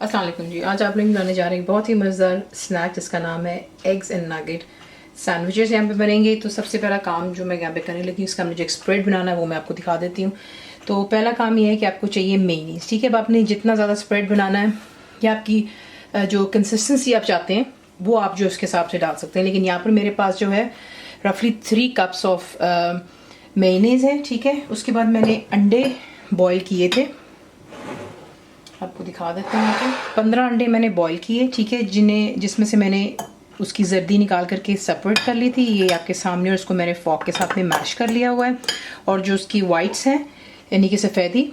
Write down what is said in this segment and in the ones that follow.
अस्सलाम वालेकुम जी। आज आप लोग बनाने जा रहे हैं बहुत ही मज़ेदार स्नैक जिसका नाम है एग्स एंड नगेट सैंडविचेस। यहाँ पे बनेंगे। तो सबसे पहला काम जो मैं यहाँ पे करने लगी, इसका मुझे एक स्प्रेड बनाना है, वो मैं आपको दिखा देती हूँ। तो पहला काम ये है कि आपको चाहिए मेयोनीज़। ठीक है, अब आपने जितना ज़्यादा स्प्रेड बनाना है या आपकी जो कंसिस्टेंसी आप चाहते हैं वो आप जो उसके हिसाब से डाल सकते हैं। लेकिन यहाँ पर मेरे पास जो है रफली 3 कप्स ऑफ मेयोनीज़ है। ठीक है, उसके बाद मैंने अंडे बॉयल किए थे, आपको दिखा देते हैं। तो 15 अंडे मैंने बॉईल किए। ठीक है, जिसमें से मैंने उसकी जर्दी निकाल करके सेपरेट कर ली थी, ये आपके सामने, और उसको मैंने फॉक के साथ में मैश कर लिया हुआ है। और जो उसकी वाइट्स हैं यानी कि सफ़ेदी,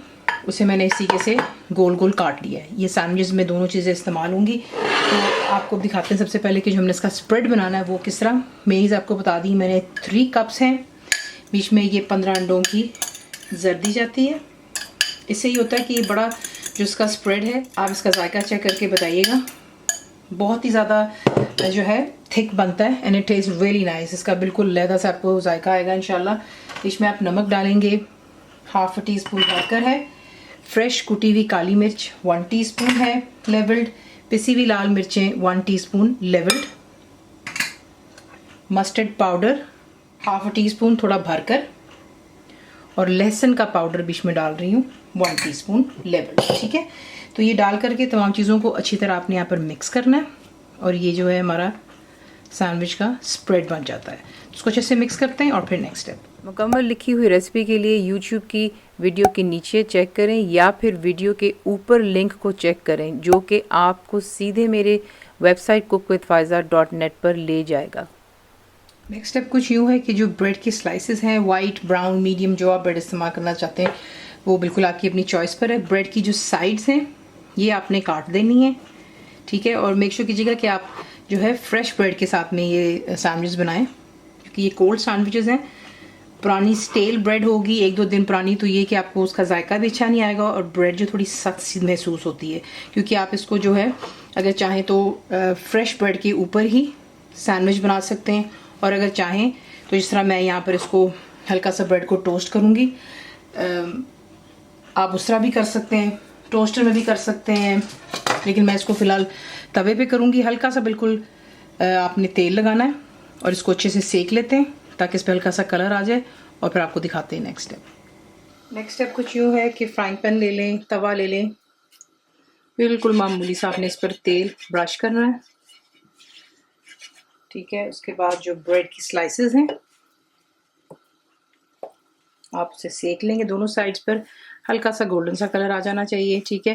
उसे मैंने इसी के से गोल गोल काट लिया है। ये सैंडविच में दोनों चीज़ें इस्तेमाल होंगी। तो आपको दिखाते हैं सबसे पहले कि जो हमने इसका स्प्रेड बनाना है वो किस तरह। मेज़ आपको बता दी मैंने 3 कप्स हैं, बीच में ये 15 अंडों की जर्दी जाती है। इससे ये होता है कि ये बड़ा जो इसका स्प्रेड है, आप इसका जायका चेक करके बताइएगा, बहुत ही ज़्यादा जो है थिक बनता है and it taste really nice. इसका बिल्कुल लहदा सा आपको जायका आएगा इंशाल्लाह। इसमें आप नमक डालेंगे, 1/2 टीस्पून डालकर है। फ्रेश कुटी हुई काली मिर्च 1 टीस्पून है लेवल्ड। पिसी हुई लाल मिर्चें 1 teaspoon levelled. Mustard powder 1/2 teaspoon थोड़ा भरकर, और लहसुन का पाउडर बीच में डाल रही हूँ 1 टीस्पून लेवल। ठीक है, तो ये डाल करके तमाम चीज़ों को अच्छी तरह आपने यहाँ पर मिक्स करना है, और ये जो है हमारा सैंडविच का स्प्रेड बन जाता है। उसको अच्छे से मिक्स करते हैं और फिर नेक्स्ट स्टेप। मुकम्मल लिखी हुई रेसिपी के लिए यूट्यूब की वीडियो के नीचे चेक करें या फिर वीडियो के ऊपर लिंक को चेक करें, जो कि आपको सीधे मेरे वेबसाइट cookWithFaiza.net पर ले जाएगा। नेक्स्ट स्टेप कुछ यूँ है कि जो ब्रेड की स्लाइसेस हैं, वाइट, ब्राउन, मीडियम, जो आप ब्रेड इस्तेमाल करना चाहते हैं वो बिल्कुल आपकी अपनी चॉइस पर है। ब्रेड की जो साइड्स हैं ये आपने काट देनी है। ठीक है, और मेक श्योर कीजिएगा कि आप जो है फ्रेश ब्रेड के साथ में ये सैंडविच बनाएं, क्योंकि ये कोल्ड सैंडविचेस हैं। पुरानी स्टेल ब्रेड होगी 1-2 दिन पुरानी, तो ये कि आपको उसका जायका भी अच्छा नहीं आएगा और ब्रेड जो थोड़ी सख्त सी महसूस होती है। क्योंकि आप इसको जो है अगर चाहें तो फ्रेश ब्रेड के ऊपर ही सैंडविच बना सकते हैं, और अगर चाहें तो जिस तरह मैं यहाँ पर इसको हल्का सा ब्रेड को टोस्ट करूँगी, आप उस तरह भी कर सकते हैं, टोस्टर में भी कर सकते हैं, लेकिन मैं इसको फ़िलहाल तवे पे करूँगी। हल्का सा बिल्कुल आपने तेल लगाना है और इसको अच्छे से सेक लेते हैं ताकि इस पर हल्का सा कलर आ जाए, और फिर आपको दिखाते हैं नेक्स्ट स्टेप। नेक्स्ट स्टेप कुछ यूँ है कि फ्राइंग पैन ले लें, तवा ले लें, बिल्कुल मामूली सा आपने इस पर तेल ब्रश करना है। ठीक है, उसके बाद जो ब्रेड की स्लाइसेस हैं आप उसे सेक लेंगे दोनों साइड्स पर, हल्का सा गोल्डन सा कलर आ जाना चाहिए। ठीक है,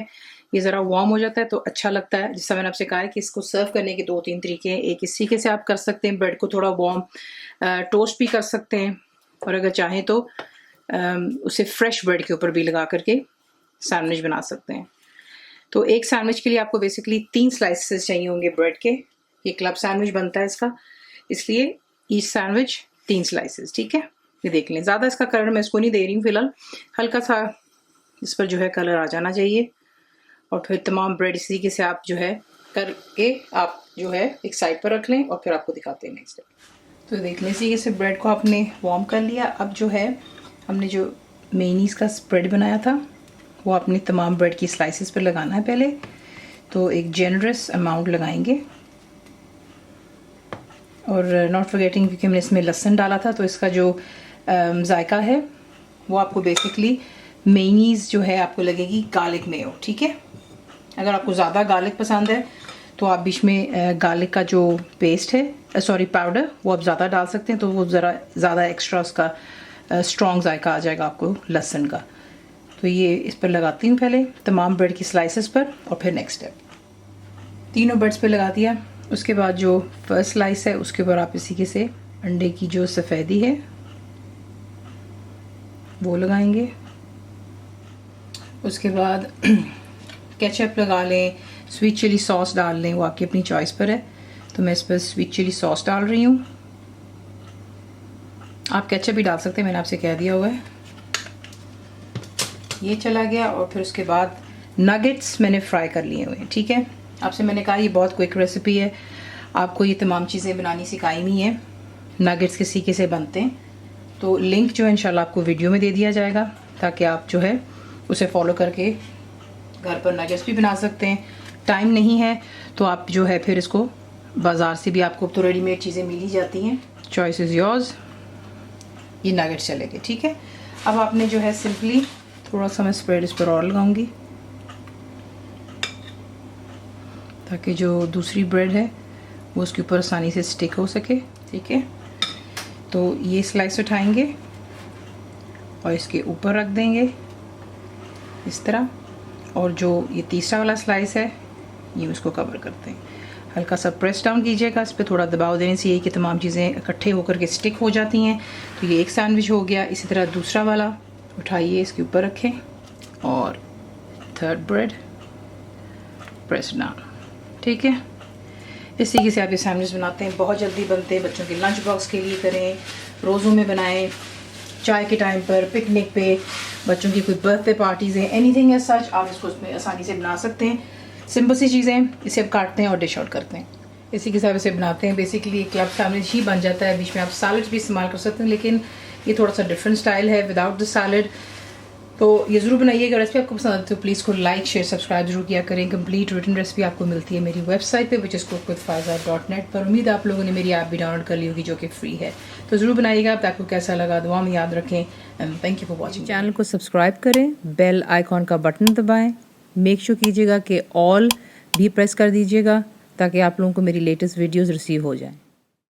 ये ज़रा वार्म हो जाता है तो अच्छा लगता है। जैसा मैंने आपसे कहा है कि इसको सर्व करने के 2-3 तरीके हैं। एक इस तरीके से आप कर सकते हैं, ब्रेड को थोड़ा वार्म टोस्ट भी कर सकते हैं, और अगर चाहें तो उसे फ्रेश ब्रेड के ऊपर भी लगा करके सैंडविच बना सकते हैं। तो एक सैंडविच के लिए आपको बेसिकली 3 स्लाइसेस चाहिए होंगे ब्रेड के। ये क्लब सैंडविच बनता है इसका, इसलिए ईच सैंडविच 3 स्लाइसेस। ठीक है, ये देख लें। ज़्यादा इसका कलर मैं इसको नहीं दे रही हूँ फ़िलहाल, हल्का सा इस पर जो है कलर आ जाना चाहिए, और फिर तमाम ब्रेड इसी तरीके से आप जो है करके आप जो है एक साइड पर रख लें, और फिर आपको दिखाते हैं नेक्स्ट स्टेप। तो देख लें, इसी तरीके से ब्रेड को आपने वार्म कर लिया। अब जो है हमने जो मेयोनीज़ का स्प्रेड बनाया था वो अपनी तमाम ब्रेड की स्लाइसेस पर लगाना है पहले। तो एक जेनरस अमाउंट लगाएंगे, और नॉट फॉरगेटिंग क्योंकि हमने इसमें लहसुन डाला था, तो इसका जो जायका है वो आपको बेसिकली मेयोनीज़ जो है आपको लगेगी गार्लिक मेयो। ठीक है, अगर आपको ज़्यादा गार्लिक पसंद है तो आप बीच में गार्लिक का जो पेस्ट है पाउडर वो आप ज़्यादा डाल सकते हैं, तो वो ज़रा ज़्यादा एक्स्ट्रा उसका स्ट्रॉन्ग जायका आ जाएगा आपको लहसुन का। तो ये इस पर लगाती हूँ पहले तमाम ब्रेड की स्लाइसेस पर, और फिर नेक्स्ट स्टेप तीनों ब्रेड्स पे लगा दिया। उसके बाद जो फर्स्ट स्लाइस है उसके ऊपर आप इसी के से अंडे की जो सफ़ेदी है वो लगाएंगे। उसके बाद केचप लगा लें, स्वीट चिली सॉस डाल लें, वो आपकी अपनी चॉइस पर है। तो मैं इस पर स्वीट चिली सॉस डाल रही हूँ, आप केचप भी डाल सकते हैं, मैंने आपसे कह दिया हुआ है। ये चला गया, और फिर उसके बाद नगेट्स मैंने फ्राई कर लिए हुए हैं। ठीक है, आपसे मैंने कहा ये बहुत क्विक रेसिपी है, आपको ये तमाम चीज़ें बनानी सिखाई नहीं है। नगेट्स किस तरीके से बनते हैं तो लिंक जो है इंशाल्लाह आपको वीडियो में दे दिया जाएगा, ताकि आप जो है उसे फॉलो करके घर पर नगेट्स भी बना सकते हैं, टाइम नहीं है तो आप जो है फिर इसको बाज़ार से भी आपको तो रेडीमेड चीज़ें मिल ही जाती हैं, चॉइस इज़ योर्स। ये नगेट चलेंगे, ठीक है। अब आपने जो है सिंपली थोड़ा सा मैं स्प्रेड इस पर और लगाऊंगी ताकि जो दूसरी ब्रेड है वो उसके ऊपर आसानी से स्टिक हो सके, ठीक है। तो ये स्लाइस उठाएंगे और इसके ऊपर रख देंगे इस तरह, और जो ये तीसरा वाला स्लाइस है ये उसको कवर करते हैं। हल्का सा प्रेस डाउन कीजिएगा, इस पर थोड़ा दबाव देने से ये कि तमाम चीज़ें इकट्ठे होकर के स्टिक हो जाती हैं। तो ये एक सैंडविच हो गया। इसी तरह दूसरा वाला उठाइए, इसके ऊपर रखें और थर्ड ब्रेड प्रेस डाउन, ठीक है। इस तरीके से आप ये सैंडविच बनाते हैं, बहुत जल्दी बनते हैं। बच्चों के लंच बॉक्स के लिए करें, रोज़ों में बनाएं, चाय के टाइम पर, पिकनिक पे, बच्चों की कोई बर्थडे पार्टीज़ हैं, एनीथिंग है सच, आप इसको उसमें आसानी से बना सकते हैं। सिंपल सी चीज़ें, इसे आप काटते हैं और डिश आउट करते हैं, इसी के साथ इसे बनाते हैं। बेसिकली क्लब सैंडविच ही बन जाता है। बीच में आप सैलड भी इस्तेमाल कर सकते हैं, लेकिन ये थोड़ा सा डिफरेंट स्टाइल है विदाउट द सैलड। तो ये ज़रूर बनाइएगा। रेसिपी आपको पसंद आती है तो प्लीज़ को लाइक शेयर सब्सक्राइब जरूर किया करें। कंप्लीट रिटन रेसिपी आपको मिलती है मेरी वेबसाइट पे, विच इज़ cookWithFaiza.net पर। उम्मीद आप लोगों ने मेरी ऐप भी डाउनलोड कर ली होगी जो कि फ्री है, तो ज़रूर बनाइएगा। आप आपको कैसा लगा दुआ में याद रखें, and thank you for watching. Channel को सब्सक्राइब करें, बेल आइकॉन का बटन दबाएं, मेक श्योर कीजिएगा कि ऑल भी प्रेस कर दीजिएगा ताकि आप लोगों को मेरी लेटेस्ट वीडियोस रिसीव हो जाएं।